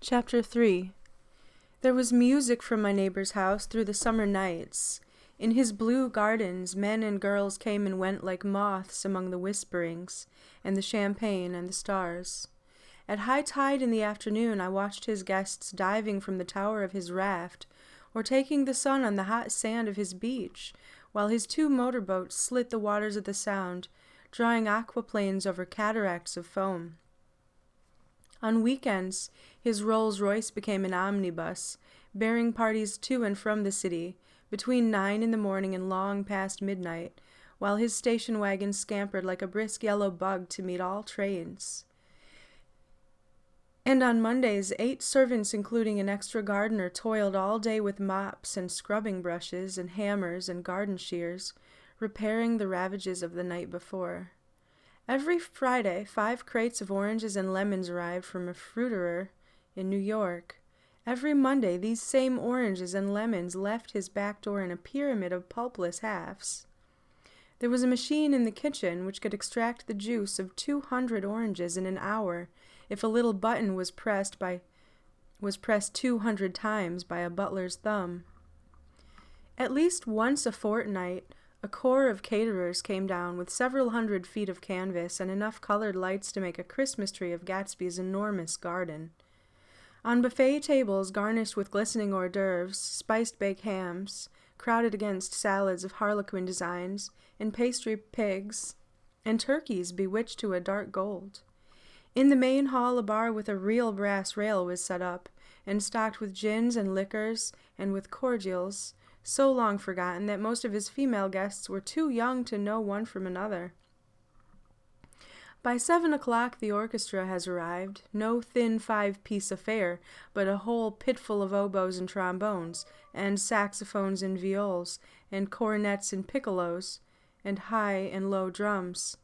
Chapter 3. There was music from my neighbor's house through the summer nights. In his blue gardens, men and girls came and went like moths among the whisperings, and the champagne and the stars. At high tide in the afternoon, I watched his guests diving from the tower of his raft, or taking the sun on the hot sand of his beach, while his 2 motorboats slit the waters of the Sound, drawing aquaplanes over cataracts of foam. On weekends, his Rolls-Royce became an omnibus, bearing parties to and from the city, between 9 in the morning and long past midnight, while his station wagon scampered like a brisk yellow bug to meet all trains. And on Mondays, 8 servants, including an extra gardener, toiled all day with mops and scrubbing brushes and hammers and garden shears, repairing the ravages of the night before. Every Friday, 5 crates of oranges and lemons arrived from a fruiterer in New York. Every Monday, these same oranges and lemons left his back door in a pyramid of pulpless halves. There was a machine in the kitchen which could extract the juice of 200 oranges in an hour if a little button was pressed 200 times by a butler's thumb. At least once a fortnight, a corps of caterers came down with several hundred feet of canvas and enough colored lights to make a Christmas tree of Gatsby's enormous garden. On buffet tables garnished with glistening hors d'oeuvres, spiced baked hams, crowded against salads of harlequin designs, and pastry pigs, and turkeys bewitched to a dark gold. In the main hall a bar with a real brass rail was set up, and stocked with gins and liquors, and with cordials, so long forgotten that most of his female guests were too young to know one from another. By 7 o'clock the orchestra has arrived, no thin 5-piece affair, but a whole pitful of oboes and trombones, and saxophones and viols, and cornets and piccolos, and high and low drums.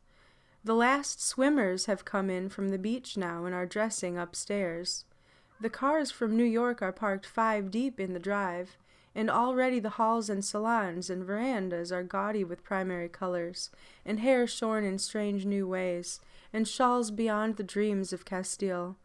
The last swimmers have come in from the beach now and are dressing upstairs. The cars from New York are parked 5 deep in the drive, and already the halls and salons and verandas are gaudy with primary colors, and hair shorn in strange new ways, and shawls beyond the dreams of Castile.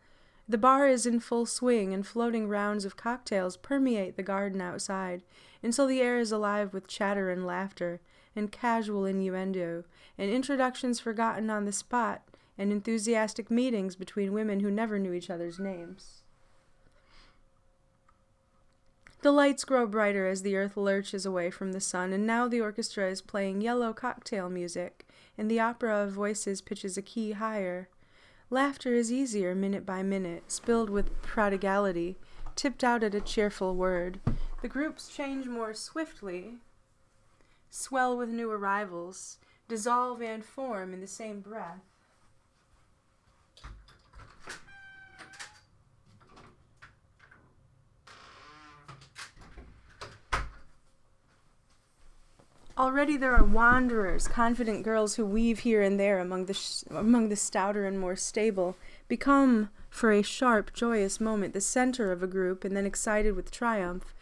The bar is in full swing, and floating rounds of cocktails permeate the garden outside, until the air is alive with chatter and laughter, and casual innuendo, and introductions forgotten on the spot, and enthusiastic meetings between women who never knew each other's names. The lights grow brighter as the earth lurches away from the sun, and now the orchestra is playing yellow cocktail music, and the opera of voices pitches a key higher. Laughter is easier minute by minute, spilled with prodigality, tipped out at a cheerful word. The groups change more swiftly, swell with new arrivals, dissolve and form in the same breath. Already there are wanderers, confident girls who weave here and there among the stouter and more stable, become, for a sharp, joyous moment, the center of a group, and then, excited with triumph,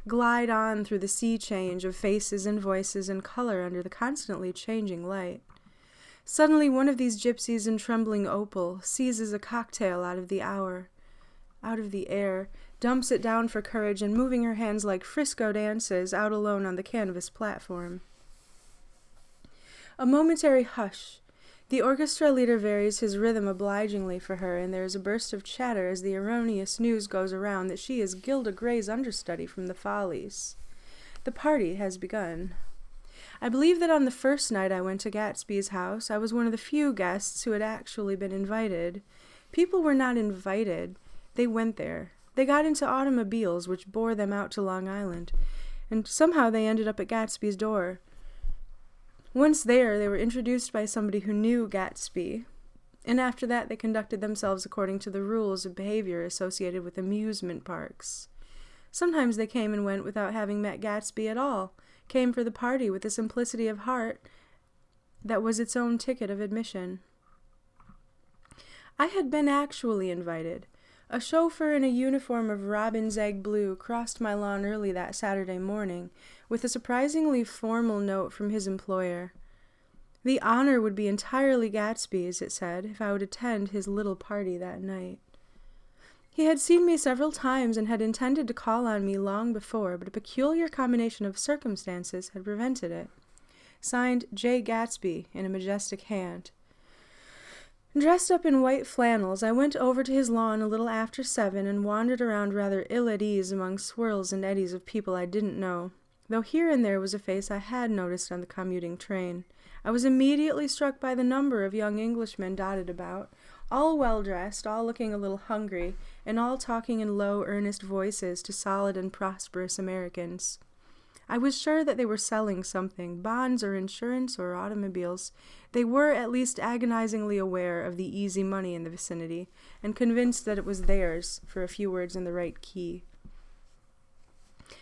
glide on through the sea change of faces and voices and color under the constantly changing light. Suddenly one of these gypsies in trembling opal seizes a cocktail out of the air, dumps it down for courage, and moving her hands like Frisco dances out alone on the canvas platform. A momentary hush. The orchestra leader varies his rhythm obligingly for her, and there is a burst of chatter as the erroneous news goes around that she is Gilda Gray's understudy from the Follies. The party has begun. I believe that on the first night I went to Gatsby's house, I was one of the few guests who had actually been invited. People were not invited. They went there. They got into automobiles which bore them out to Long Island, and somehow they ended up at Gatsby's door. Once there, they were introduced by somebody who knew Gatsby, and after that they conducted themselves according to the rules of behavior associated with amusement parks. Sometimes they came and went without having met Gatsby at all, came for the party with a simplicity of heart that was its own ticket of admission. I had been actually invited. A chauffeur in a uniform of robin's egg blue crossed my lawn early that Saturday morning, with a surprisingly formal note from his employer. The honor would be entirely Gatsby's, it said, if I would attend his little party that night. He had seen me several times and had intended to call on me long before, but a peculiar combination of circumstances had prevented it. Signed, J. Gatsby, in a majestic hand. Dressed up in white flannels, I went over to his lawn a little after 7 and wandered around rather ill at ease among swirls and eddies of people I didn't know, though here and there was a face I had noticed on the commuting train. I was immediately struck by the number of young Englishmen dotted about, all well-dressed, all looking a little hungry, and all talking in low, earnest voices to solid and prosperous Americans. I was sure that they were selling something, bonds or insurance or automobiles. They were at least agonizingly aware of the easy money in the vicinity, and convinced that it was theirs for a few words in the right key.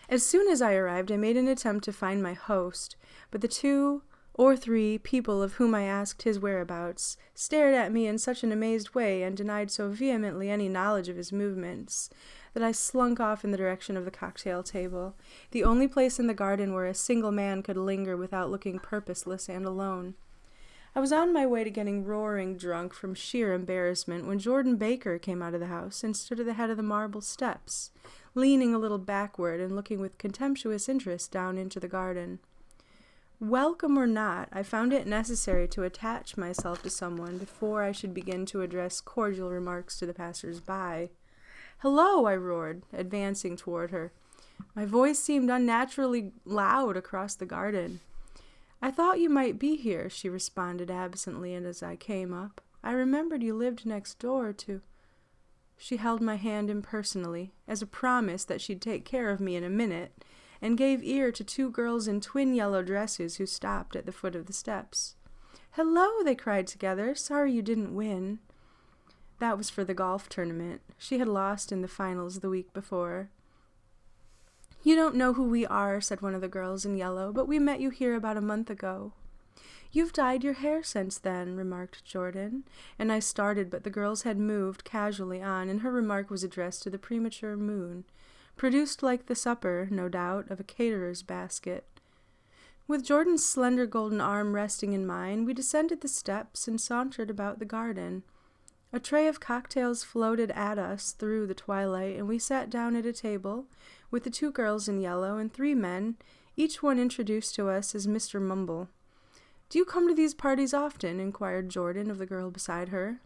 As soon as I arrived, I made an attempt to find my host, but the 2 or 3 people of whom I asked his whereabouts stared at me in such an amazed way and denied so vehemently any knowledge of his movements that I slunk off in the direction of the cocktail table, the only place in the garden where a single man could linger without looking purposeless and alone. I was on my way to getting roaring drunk from sheer embarrassment when Jordan Baker came out of the house and stood at the head of the marble steps, leaning a little backward and looking with contemptuous interest down into the garden. Welcome or not, I found it necessary to attach myself to someone before I should begin to address cordial remarks to the passers-by. "Hello," I roared, advancing toward her. My voice seemed unnaturally loud across the garden. "I thought you might be here," she responded absently, and as I came up, "I remembered you lived next door to—" She held my hand impersonally, as a promise that she'd take care of me in a minute, and gave ear to 2 girls in twin yellow dresses who stopped at the foot of the steps. "Hello," they cried together. "Sorry you didn't win." That was for the golf tournament. She had lost in the finals the week before. "You don't know who we are," said one of the girls in yellow, "but we met you here about a month ago." "You've dyed your hair since then," remarked Jordan, and I started, but the girls had moved casually on, and her remark was addressed to the premature moon, produced like the supper, no doubt, of a caterer's basket. With Jordan's slender golden arm resting in mine, we descended the steps and sauntered about the garden. A tray of cocktails floated at us through the twilight, and we sat down at a table with the 2 girls in yellow and 3 men, each one introduced to us as Mr. Mumble. "Do you come to these parties often?" inquired Jordan of the girl beside her.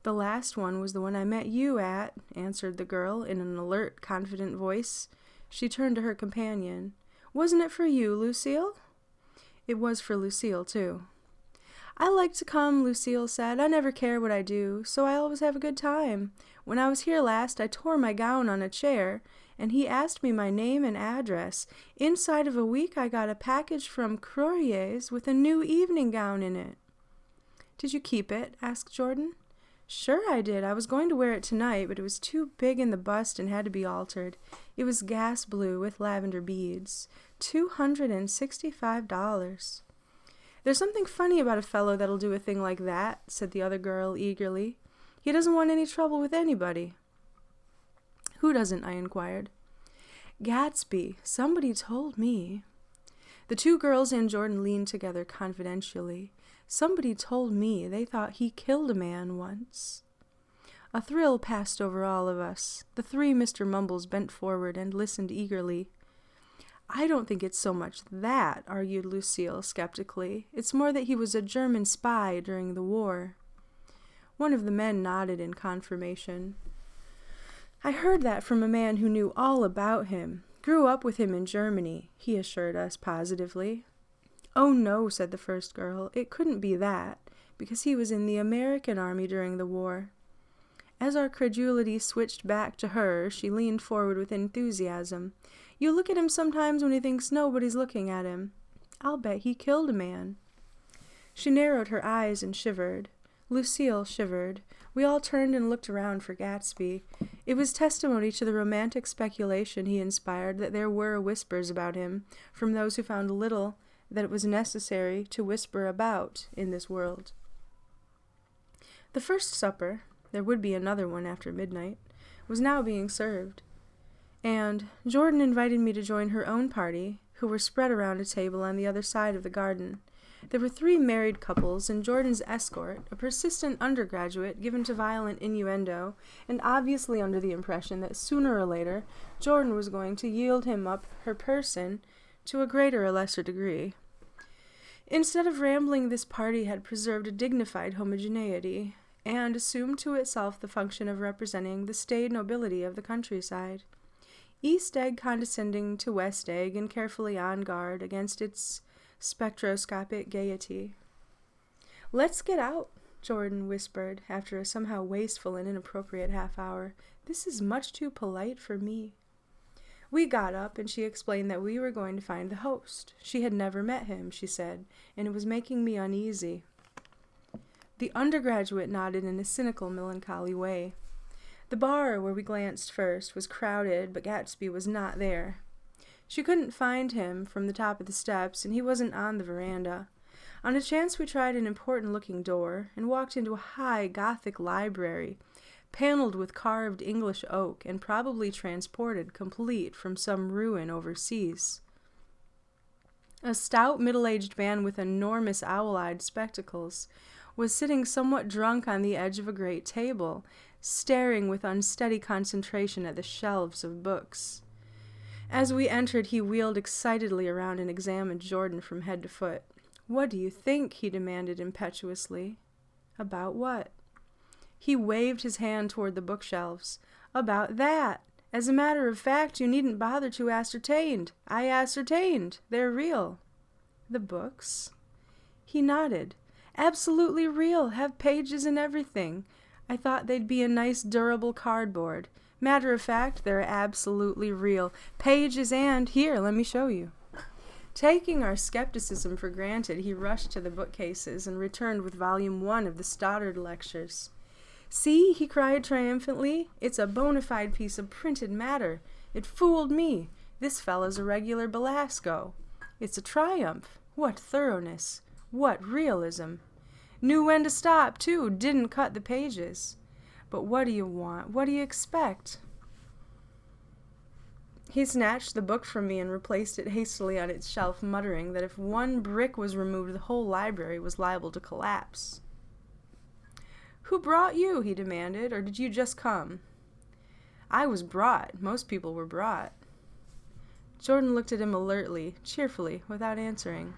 "The last one was the one I met you at," answered the girl in an alert, confident voice. She turned to her companion. "Wasn't it for you, Lucille?" It was for Lucille, too. "I like to come," Lucille said. "I never care what I do, so I always have a good time. When I was here last, I tore my gown on a chair, and he asked me my name and address. Inside of a week, I got a package from Croirier's with a new evening gown in it." "Did you keep it?" asked Jordan. "Sure I did. I was going to wear it tonight, but it was too big in the bust and had to be altered. It was gas blue with lavender beads. $265. "There's something funny about a fellow that'll do a thing like that," said the other girl eagerly. "He doesn't want any trouble with anybody." "Who doesn't?" I inquired. "Gatsby. Somebody told me." The 2 girls and Jordan leaned together confidentially. "Somebody told me they thought he killed a man once." A thrill passed over all of us. The 3 Mr. Mumbles bent forward and listened eagerly. "I don't think it's so much that," argued Lucille skeptically. "It's more that he was a German spy during the war." One of the men nodded in confirmation. "I heard that from a man who knew all about him. Grew up with him in Germany," he assured us positively. "Oh no," said the first girl. "It couldn't be that, because he was in the American army during the war." As our credulity switched back to her, she leaned forward with enthusiasm. "You look at him sometimes when he thinks nobody's looking at him. I'll bet he killed a man." She narrowed her eyes and shivered. Lucille shivered. We all turned and looked around for Gatsby. It was testimony to the romantic speculation he inspired that there were whispers about him, from those who found little that it was necessary to whisper about in this world. The first supper, there would be another one after midnight, was now being served, and Jordan invited me to join her own party, who were spread around a table on the other side of the garden. There were 3 married couples, and Jordan's escort, a persistent undergraduate given to violent innuendo, and obviously under the impression that sooner or later Jordan was going to yield him up her person to a greater or lesser degree. Instead of rambling, this party had preserved a dignified homogeneity, and assumed to itself the function of representing the staid nobility of the countryside. East Egg condescending to West Egg and carefully on guard against its spectroscopic gaiety. "Let's get out," Jordan whispered, after a somehow wasteful and inappropriate half-hour. "This is much too polite for me." We got up, and she explained that we were going to find the host. She had never met him, she said, and it was making me uneasy. The undergraduate nodded in a cynical, melancholy way. The bar, where we glanced first, was crowded, but Gatsby was not there. She couldn't find him from the top of the steps, and he wasn't on the veranda. On a chance, we tried an important-looking door, and walked into a high, Gothic library, paneled with carved English oak, and probably transported complete from some ruin overseas. A stout, middle-aged man with enormous owl-eyed spectacles was sitting somewhat drunk on the edge of a great table, staring with unsteady concentration at the shelves of books. As we entered, he wheeled excitedly around and examined Jordan from head to foot. "What do you think?" he demanded impetuously. "About what?" He waved his hand toward the bookshelves. "About that! As a matter of fact, you needn't bother to ascertain. I ascertained. They're real." "The books?" He nodded. "Absolutely real. Have pages and everything. I thought they'd be a nice durable cardboard. Matter of fact, they're absolutely real. Pages and, here, let me show you." Taking our skepticism for granted, he rushed to the bookcases and returned with volume 1 of the Stoddard Lectures. "See," he cried triumphantly, "it's a bona fide piece of printed matter. It fooled me. This fellow's a regular Belasco. It's a triumph. What thoroughness. What realism. Knew when to stop, too. Didn't cut the pages. But what do you want? What do you expect?" He snatched the book from me and replaced it hastily on its shelf, muttering that if one brick was removed, the whole library was liable to collapse. "Who brought you?" he demanded, "or did you just come?" "I was brought. Most people were brought." Jordan looked at him alertly, cheerfully, without answering.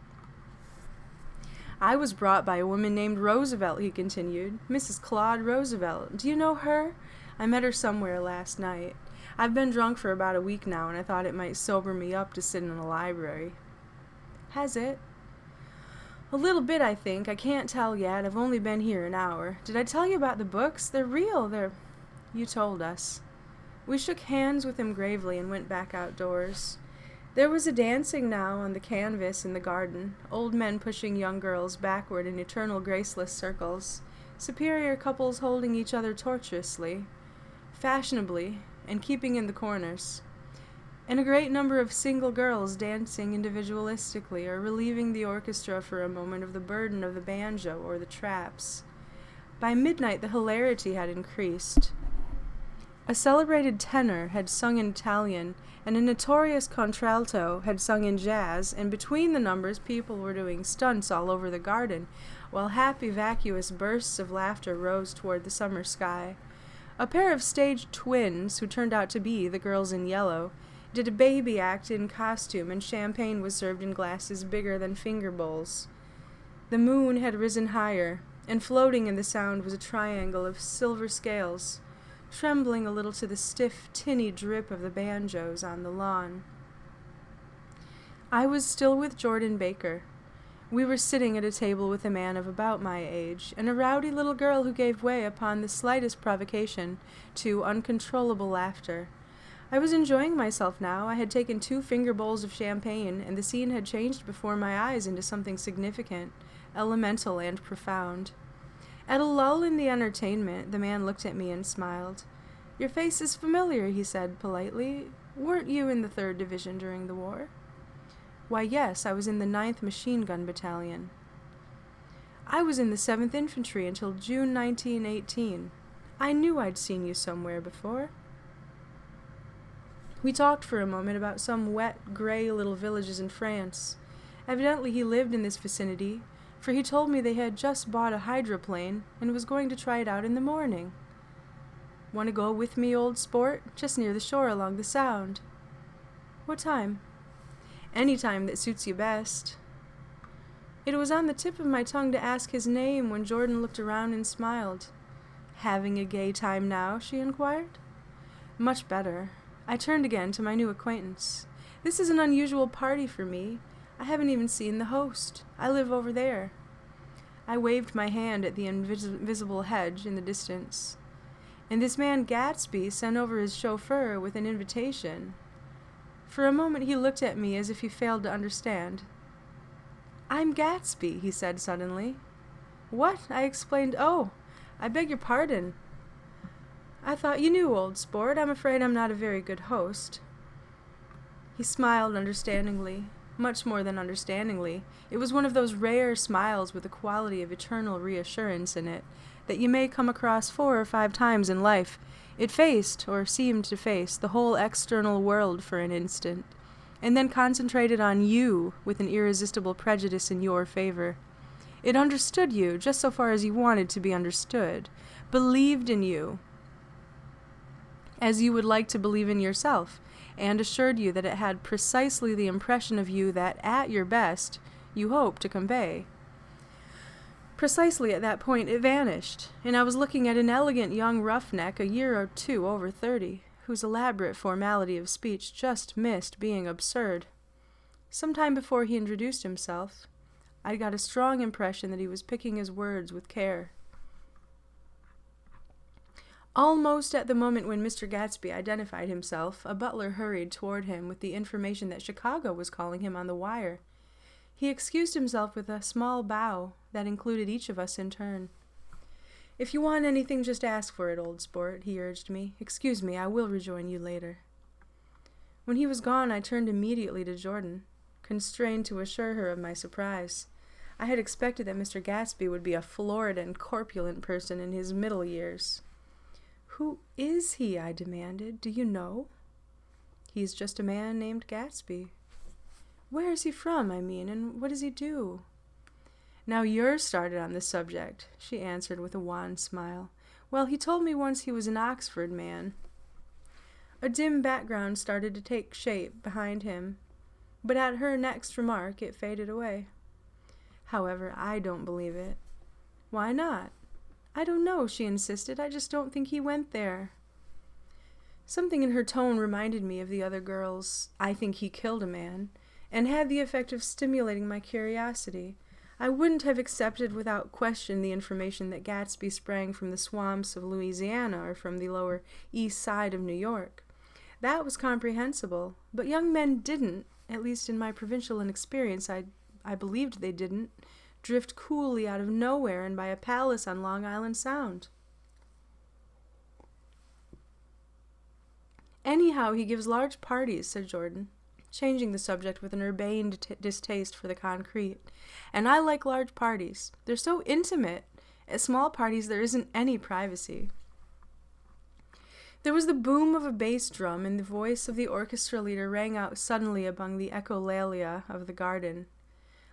"I was brought by a woman named Roosevelt," he continued. "Mrs. Claude Roosevelt. Do you know her? I met her somewhere last night. I've been drunk for about a week now, and I thought it might sober me up to sit in the library." "Has it?" "A little bit, I think. I can't tell yet. I've only been here an hour. Did I tell you about the books? They're real. You told us." We shook hands with him gravely and went back outdoors. There was a dancing now on the canvas in the garden, old men pushing young girls backward in eternal graceless circles, superior couples holding each other tortuously, fashionably, and keeping in the corners, and a great number of single girls dancing individualistically or relieving the orchestra for a moment of the burden of the banjo or the traps. By midnight the hilarity had increased. A celebrated tenor had sung in Italian, and a notorious contralto had sung in jazz, and between the numbers people were doing stunts all over the garden, while happy vacuous bursts of laughter rose toward the summer sky. A pair of stage twins, who turned out to be the girls in yellow, did a baby act in costume, and champagne was served in glasses bigger than finger bowls. The moon had risen higher, and floating in the sound was a triangle of silver scales, trembling a little to the stiff, tinny drip of the banjos on the lawn. I was still with Jordan Baker. We were sitting at a table with a man of about my age, and a rowdy little girl who gave way upon the slightest provocation to uncontrollable laughter. I was enjoying myself now. I had taken 2 finger bowls of champagne, and the scene had changed before my eyes into something significant, elemental, and profound. At a lull in the entertainment, the man looked at me and smiled. "Your face is familiar," he said politely. "Weren't you in the 3rd Division during the war?" "Why, yes, I was in the 9th Machine Gun Battalion." "I was in the 7th Infantry until June 1918. I knew I'd seen you somewhere before." We talked for a moment about some wet, gray little villages in France. Evidently he lived in this vicinity, for he told me they had just bought a hydroplane and was going to try it out in the morning. Want to go with me, old sport? Just near the shore along the Sound. What time? Any time that suits you best. It was on the tip of my tongue to ask his name when Jordan looked around and smiled. Having a gay time now? She inquired. Much better. I turned again to my new acquaintance. This is an unusual party for me. I haven't even seen the host. I live over there. I waved my hand at the invisible hedge in the distance. And this man Gatsby sent over his chauffeur with an invitation. For a moment he looked at me as if he failed to understand. I'm Gatsby, he said suddenly. What? I explained. Oh, I beg your pardon. I thought you knew, old sport. I'm afraid I'm not a very good host. He smiled understandingly, much more than understandingly. It was one of those rare smiles with a quality of eternal reassurance in it that you may come across 4 or 5 times in life. It faced, or seemed to face, the whole external world for an instant, and then concentrated on you with an irresistible prejudice in your favor. It understood you just so far as you wanted to be understood, believed in you as you would like to believe in yourself, and assured you that it had precisely the impression of you that, at your best, you hoped to convey. Precisely at that point it vanished, and I was looking at an elegant young roughneck a year or 2 over 30, whose elaborate formality of speech just missed being absurd. Some time before he introduced himself, I got a strong impression that he was picking his words with care. Almost at the moment when Mr. Gatsby identified himself, a butler hurried toward him with the information that Chicago was calling him on the wire. He excused himself with a small bow that included each of us in turn. If you want anything, just ask for it, old sport, he urged me. Excuse me, I will rejoin you later. When he was gone, I turned immediately to Jordan, constrained to assure her of my surprise. I had expected that Mr. Gatsby would be a florid and corpulent person in his middle years. Who is he? I demanded. Do you know? He's just a man named Gatsby. Where is he from, I mean, and what does he do? Now you're started on this subject, she answered with a wan smile. Well, he told me once he was an Oxford man. A dim background started to take shape behind him, but at her next remark it faded away. However, I don't believe it. Why not? I don't know, she insisted. I just don't think he went there. Something in her tone reminded me of the other girl's "I think he killed a man," and had the effect of stimulating my curiosity. I wouldn't have accepted without question the information that Gatsby sprang from the swamps of Louisiana or from the lower east side of New York. That was comprehensible, but young men didn't, at least in my provincial inexperience, I believed they didn't, drift coolly out of nowhere and buy a palace on Long Island Sound. Anyhow, he gives large parties, said Jordan, changing the subject with an urbane distaste for the concrete. And I like large parties. They're so intimate. At small parties, there isn't any privacy. There was the boom of a bass drum, and the voice of the orchestra leader rang out suddenly among the echolalia of the garden.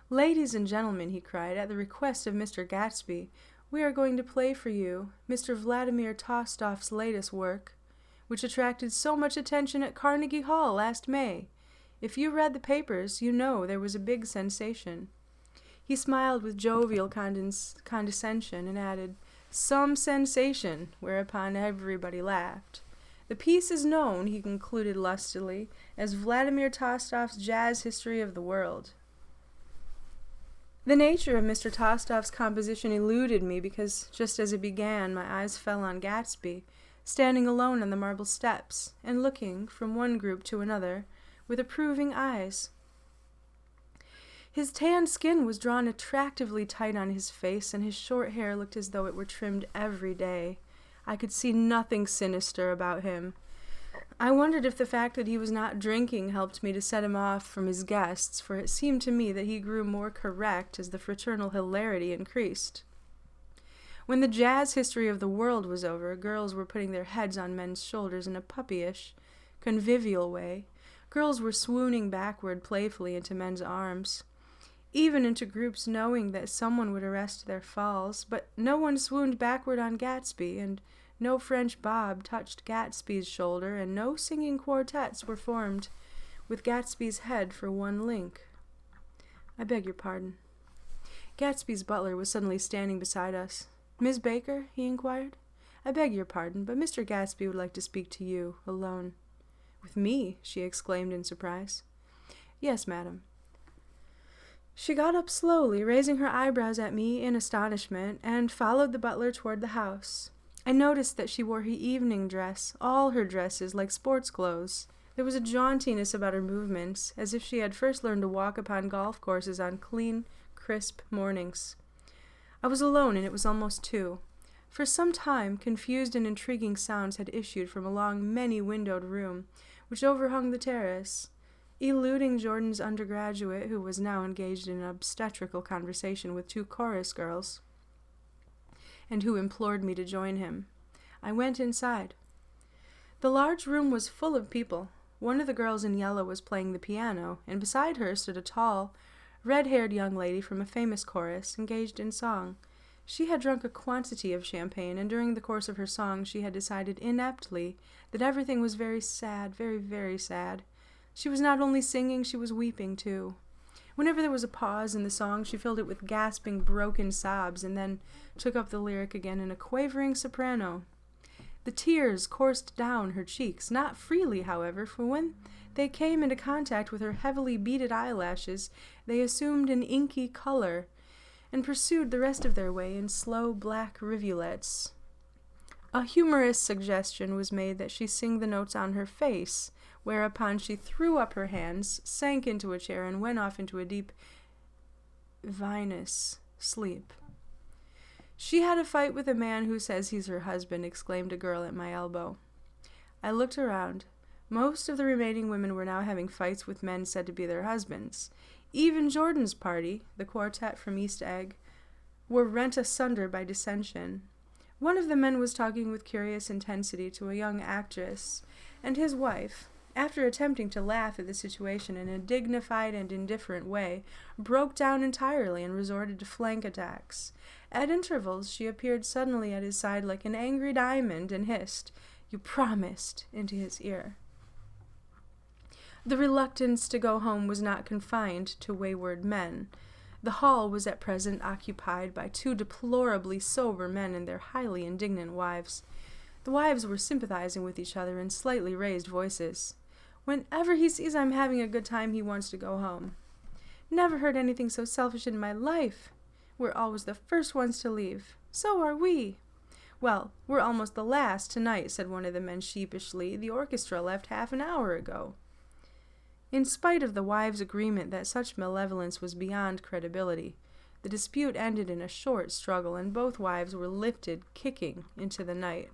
Ladies and gentlemen, he cried, at the request of Mr. Gatsby, we are going to play for you Mr. Vladimir Tostof's latest work, which attracted so much attention at Carnegie Hall last May. If you read the papers, you know there was a big sensation. He smiled with jovial condescension and added, some sensation, whereupon everybody laughed. The piece is known, he concluded lustily, as Vladimir Tostof's Jazz History of the World. The nature of Mr. Tostof's composition eluded me because, just as it began, my eyes fell on Gatsby, standing alone on the marble steps, and looking from one group to another with approving eyes. His tanned skin was drawn attractively tight on his face, and his short hair looked as though it were trimmed every day. I could see nothing sinister about him. I wondered if the fact that he was not drinking helped me to set him off from his guests, for it seemed to me that he grew more correct as the fraternal hilarity increased. When the Jazz History of the World was over, girls were putting their heads on men's shoulders in a puppyish, convivial way. Girls were swooning backward playfully into men's arms. even into groups knowing that someone would arrest their falls, but no one swooned backward on Gatsby, and no French bob touched Gatsby's shoulder, and no singing quartets were formed with Gatsby's head for one link. I beg your pardon. Gatsby's butler was suddenly standing beside us. Miss Baker? He inquired. I beg your pardon, but Mr. Gatsby would like to speak to you, alone. With me? She exclaimed in surprise. Yes, madam. She got up slowly, raising her eyebrows at me in astonishment, and followed the butler toward the house. I noticed that she wore her evening dress, all her dresses, like sports clothes. There was a jauntiness about her movements, as if she had first learned to walk upon golf courses on clean, crisp mornings. I was alone, and it was almost 2. For some time, confused and intriguing sounds had issued from a long, many-windowed room, which overhung the terrace, eluding Jordan's undergraduate, who was now engaged in an obstetrical conversation with 2 chorus girls, and who implored me to join him. I went inside. The large room was full of people. One of the girls in yellow was playing the piano, and beside her stood a tall, red-haired young lady from a famous chorus, engaged in song. She had drunk a quantity of champagne, and during the course of her song she had decided ineptly that everything was very sad, very, very sad. She was not only singing, she was weeping too. Whenever there was a pause in the song, she filled it with gasping, broken sobs, and then took up the lyric again in a quavering soprano. The tears coursed down her cheeks, not freely, however, for when they came into contact with her heavily beaded eyelashes, they assumed an inky color, and pursued the rest of their way in slow black rivulets. A humorous suggestion was made that she sing the notes on her face, whereupon she threw up her hands, sank into a chair, and went off into a deep, vinous sleep. She had a fight with a man who says he's her husband, exclaimed a girl at my elbow. I looked around. Most of the remaining women were now having fights with men said to be their husbands. Even Jordan's party, the quartet from East Egg, were rent asunder by dissension. One of the men was talking with curious intensity to a young actress, and his wife, after attempting to laugh at the situation in a dignified and indifferent way, broke down entirely and resorted to flank attacks. At intervals she appeared suddenly at his side like an angry diamond and hissed, "You promised," into his ear. The reluctance to go home was not confined to wayward men. The hall was at present occupied by 2 deplorably sober men and their highly indignant wives. The wives were sympathizing with each other in slightly raised voices. Whenever he sees I'm having a good time, he wants to go home. Never heard anything so selfish in my life. We're always the first ones to leave. So are we. Well, we're almost the last tonight, said one of the men sheepishly. The orchestra left half an hour ago. In spite of the wives' agreement that such malevolence was beyond credibility, the dispute ended in a short struggle, and both wives were lifted, kicking, into the night.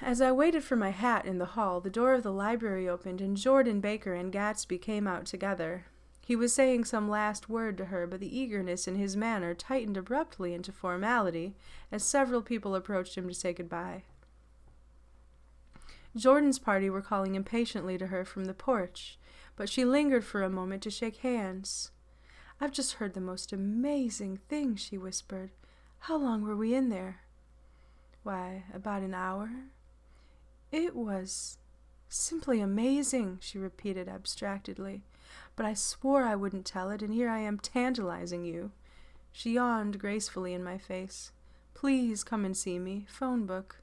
As I waited for my hat in the hall, the door of the library opened, and Jordan Baker and Gatsby came out together. He was saying some last word to her, but the eagerness in his manner tightened abruptly into formality as several people approached him to say goodbye. Jordan's party were calling impatiently to her from the porch, but she lingered for a moment to shake hands. "I've just heard the most amazing thing," she whispered. "How long were we in there?" "Why, about an hour." "It was simply amazing," she repeated abstractedly. "But I swore I wouldn't tell it, and here I am tantalizing you." She yawned gracefully in my face. "Please come and see me. Phone book.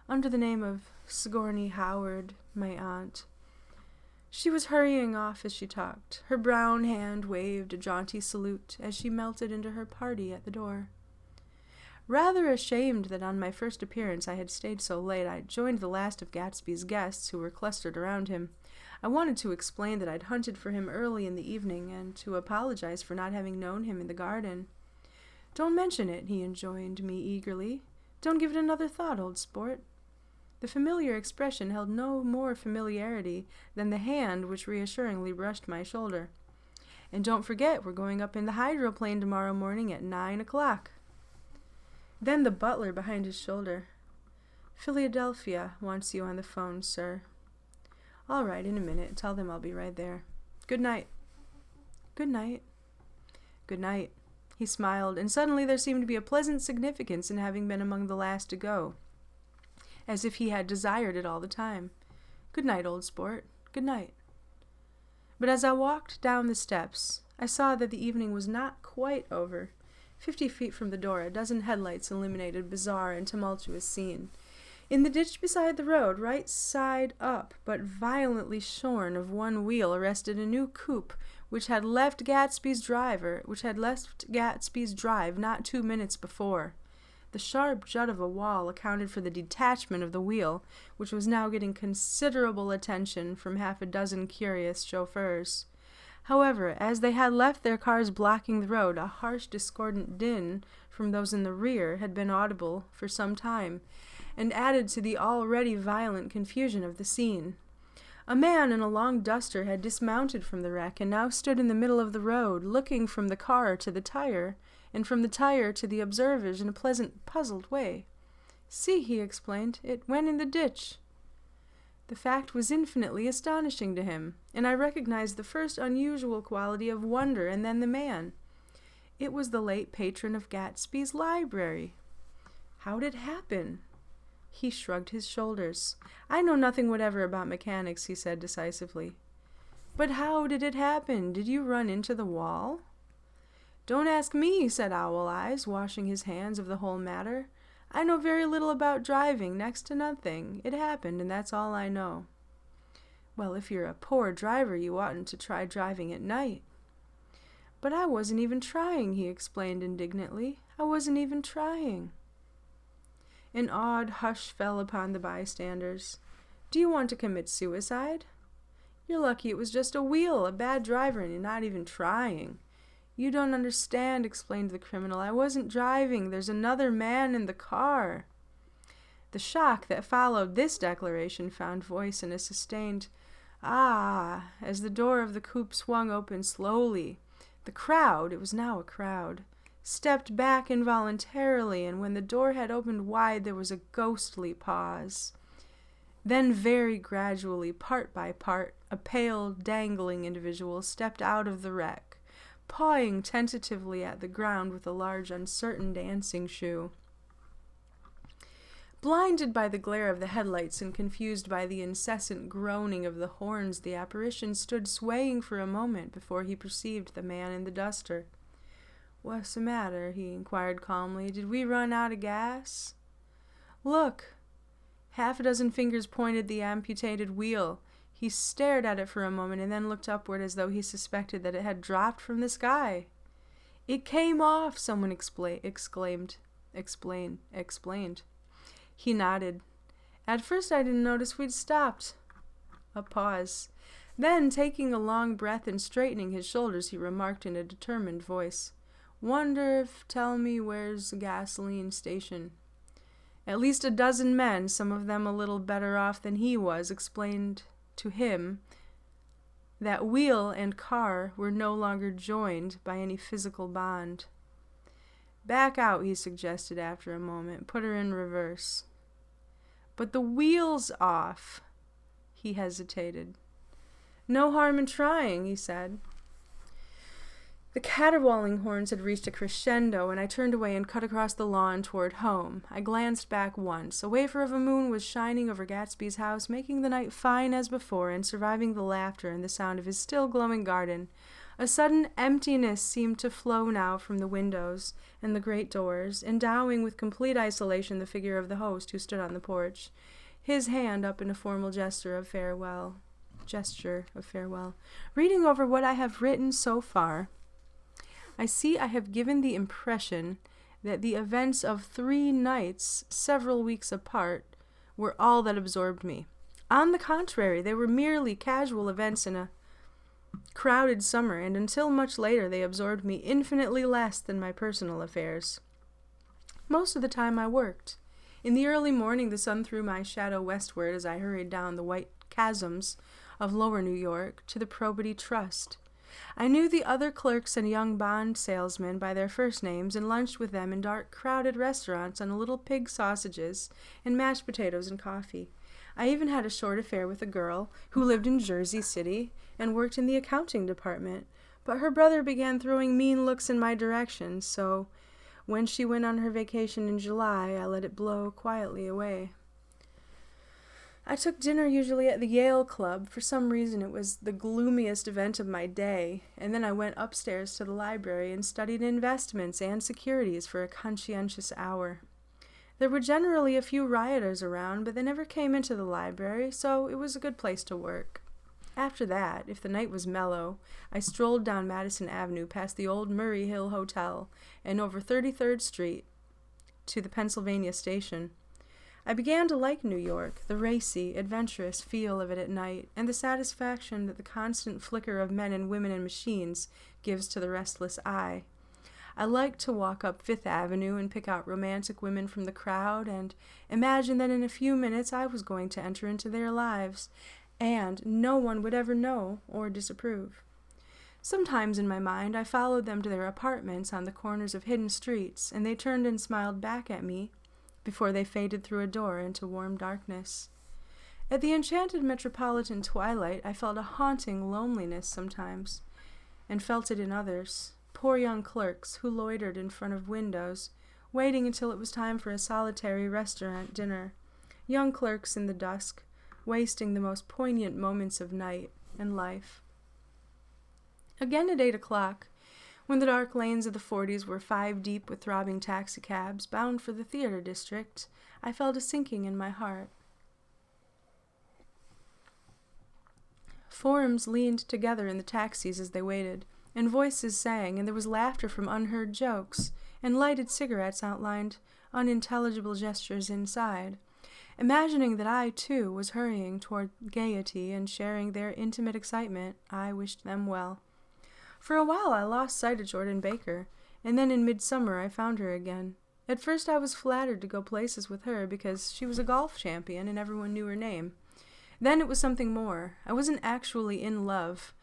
Under the name of Sigourney Howard, my aunt." She was hurrying off as she talked. Her brown hand waved a jaunty salute as she melted into her party at the door. Rather ashamed that on my first appearance I had stayed so late, I joined the last of Gatsby's guests who were clustered around him. I wanted to explain that I'd hunted for him early in the evening, and to apologize for not having known him in the garden. "Don't mention it," he enjoined me eagerly. "Don't give it another thought, old sport." The familiar expression held no more familiarity than the hand which reassuringly brushed my shoulder. "And don't forget, we're going up in the hydroplane tomorrow morning at 9 o'clock. Then the butler behind his shoulder. "Philadelphia wants you on the phone, sir." "All right, in a minute. Tell them I'll be right there. Good night." Good night." "Good night." He smiled, and suddenly there seemed to be a pleasant significance in having been among the last to go, as if he had desired it all the time. "Good night, old sport. Good night." But as I walked down the steps, I saw that the evening was not quite over. 50 feet from the door, a dozen headlights illuminated a bizarre and tumultuous scene. In the ditch beside the road, right side up, but violently shorn of one wheel, rested a new coupe which had left Gatsby's drive not 2 minutes before. The sharp jut of a wall accounted for the detachment of the wheel, which was now getting considerable attention from half a dozen curious chauffeurs. However, as they had left their cars blocking the road, a harsh discordant din from those in the rear had been audible for some time, and added to the already violent confusion of the scene. A man in a long duster had dismounted from the wreck and now stood in the middle of the road, looking from the car to the tire, and from the tire to the observers in a pleasant, puzzled way. "See," he explained, "it went in the ditch." The fact was infinitely astonishing to him, and I recognized the first unusual quality of wonder and then the man. It was the late patron of Gatsby's library. How'd it happen? He shrugged his shoulders. "I know nothing whatever about mechanics," he said decisively. "But how did it happen? Did you run into the wall?" "Don't ask me," said Owl Eyes, washing his hands of the whole matter. "I know very little about driving, next to nothing. It happened, and that's all I know." "Well, if you're a poor driver, you oughtn't to try driving at night." "But I wasn't even trying," he explained indignantly. "I wasn't even trying." An awed hush fell upon the bystanders. "Do you want to commit suicide?" "You're lucky it was just a wheel, a bad driver, and you're not even trying." "You don't understand," explained the criminal. "I wasn't driving. There's another man in the car." The shock that followed this declaration found voice in a sustained "Ah!" as the door of the coupe swung open slowly. The crowd, it was now a crowd, stepped back involuntarily, and when the door had opened wide there was a ghostly pause. Then very gradually, part by part, a pale, dangling individual stepped out of the wreck, pawing tentatively at the ground with a large, uncertain dancing shoe. Blinded by the glare of the headlights and confused by the incessant groaning of the horns, the apparition stood swaying for a moment before he perceived the man in the duster. "What's the matter?" he inquired calmly. "Did we run out of gas?" "Look!" Half a dozen fingers pointed the amputated wheel. He stared at it for a moment and then looked upward as though he suspected that it had dropped from the sky. "It came off," someone explained. He nodded. "At first I didn't notice we'd stopped." A pause. Then, taking a long breath and straightening his shoulders, he remarked in a determined voice, "Wonder if tell me where's the gasoline station." At least a dozen men, some of them a little better off than he was, explained to him that wheel and car were no longer joined by any physical bond. "Back out," he suggested after a moment. "Put her in reverse." "But the wheel's off." He hesitated. "No harm in trying," he said. The caterwauling horns had reached a crescendo, and I turned away and cut across the lawn toward home. I glanced back once. A wafer of a moon was shining over Gatsby's house, making the night fine as before, and surviving the laughter and the sound of his still glowing garden. A sudden emptiness seemed to flow now from the windows and the great doors, endowing with complete isolation the figure of the host who stood on the porch, his hand up in a formal gesture of farewell. Reading over what I have written so far, I see I have given the impression that the events of 3 nights, several weeks apart, were all that absorbed me. On the contrary, they were merely casual events in a crowded summer, and until much later they absorbed me infinitely less than my personal affairs. Most of the time I worked. In the early morning the sun threw my shadow westward as I hurried down the white chasms of lower New York to the Probity Trust. I knew the other clerks and young bond salesmen by their first names and lunched with them in dark, crowded restaurants on little pig sausages and mashed potatoes and coffee. I even had a short affair with a girl who lived in Jersey City and worked in the accounting department. But her brother began throwing mean looks in my direction, so when she went on her vacation in July, I let it blow quietly away. I took dinner usually at the Yale Club. For some reason, it was the gloomiest event of my day, and then I went upstairs to the library and studied investments and securities for a conscientious hour. There were generally a few rioters around, but they never came into the library, so it was a good place to work. After that, if the night was mellow, I strolled down Madison Avenue past the old Murray Hill Hotel and over 33rd Street to the Pennsylvania Station. I began to like New York, the racy, adventurous feel of it at night, and the satisfaction that the constant flicker of men and women and machines gives to the restless eye. I liked to walk up Fifth Avenue and pick out romantic women from the crowd and imagine that in a few minutes I was going to enter into their lives, and no one would ever know or disapprove. Sometimes in my mind I followed them to their apartments on the corners of hidden streets, and they turned and smiled back at me before they faded through a door into warm darkness. At the enchanted metropolitan twilight I felt a haunting loneliness sometimes, and felt it in others, poor young clerks who loitered in front of windows, waiting until it was time for a solitary restaurant dinner, young clerks in the dusk, wasting the most poignant moments of night and life. Again at 8 o'clock, when the dark lanes of the 40s were 5 deep with throbbing taxicabs bound for the theater district, I felt a sinking in my heart. Forms leaned together in the taxis as they waited, and voices sang, and there was laughter from unheard jokes, and lighted cigarettes outlined unintelligible gestures inside. Imagining that I, too, was hurrying toward gaiety and sharing their intimate excitement, I wished them well. For a while I lost sight of Jordan Baker, and then in midsummer I found her again. At first I was flattered to go places with her because she was a golf champion and everyone knew her name. Then it was something more. I wasn't actually in love,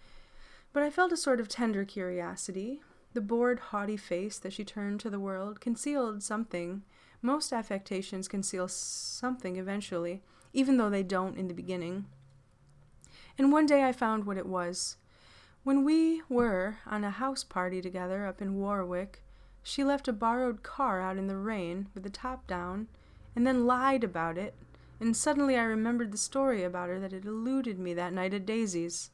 but I felt a sort of tender curiosity. The bored, haughty face that she turned to the world concealed something. Most affectations conceal something eventually, even though they don't in the beginning. And one day I found what it was. When we were on a house party together up in Warwick, she left a borrowed car out in the rain with the top down, and then lied about it, and suddenly I remembered the story about her that had eluded me that night at Daisy's.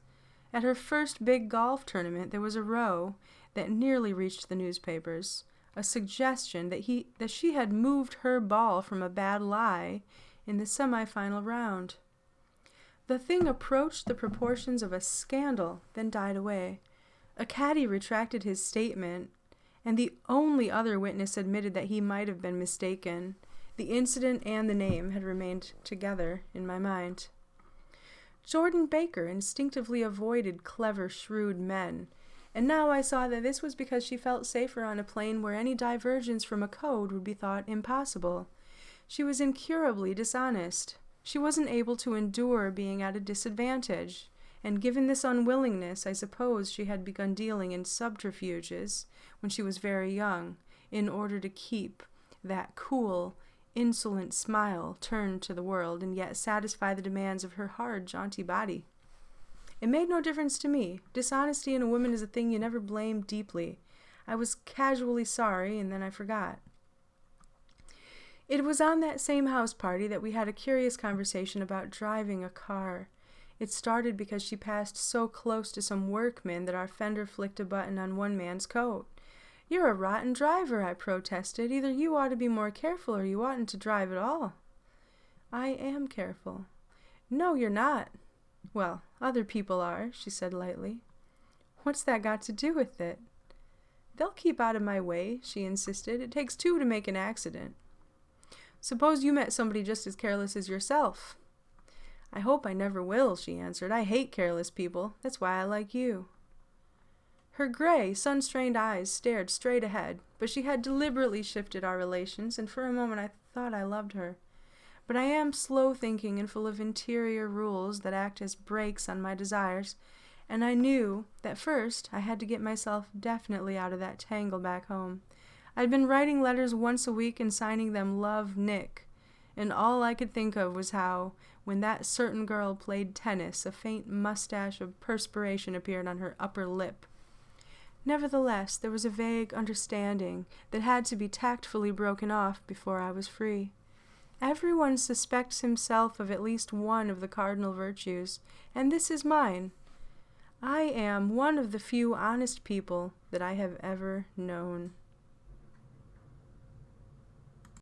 At her first big golf tournament there was a row that nearly reached the newspapers, a suggestion that she had moved her ball from a bad lie in the semifinal round. The thing approached the proportions of a scandal, then died away. A caddy retracted his statement, and the only other witness admitted that he might have been mistaken. The incident and the name had remained together in my mind. Jordan Baker instinctively avoided clever, shrewd men, and now I saw that this was because she felt safer on a plane where any divergence from a code would be thought impossible. She was incurably dishonest. She wasn't able to endure being at a disadvantage, and given this unwillingness, I suppose she had begun dealing in subterfuges when she was very young, in order to keep that cool, insolent smile turned to the world and yet satisfy the demands of her hard, jaunty body. It made no difference to me. Dishonesty in a woman is a thing you never blame deeply. I was casually sorry, and then I forgot. It was on that same house party that we had a curious conversation about driving a car. It started because she passed so close to some workmen that our fender flicked a button on one man's coat. "You're a rotten driver," I protested. "Either you ought to be more careful or you oughtn't to drive at all." "I am careful." "No, you're not." "Well, other people are," she said lightly. "What's that got to do with it?" "They'll keep out of my way," she insisted. "It takes 2 to make an accident." "Suppose you met somebody just as careless as yourself." "I hope I never will," she answered. "I hate careless people. That's why I like you." Her gray, sun-strained eyes stared straight ahead, but she had deliberately shifted our relations, and for a moment I thought I loved her. But I am slow-thinking and full of interior rules that act as brakes on my desires, and I knew that first I had to get myself definitely out of that tangle back home. I'd been writing letters once a week and signing them "Love, Nick," and all I could think of was how, when that certain girl played tennis, a faint mustache of perspiration appeared on her upper lip. Nevertheless, there was a vague understanding that had to be tactfully broken off before I was free. Everyone suspects himself of at least one of the cardinal virtues, and this is mine. I am one of the few honest people that I have ever known.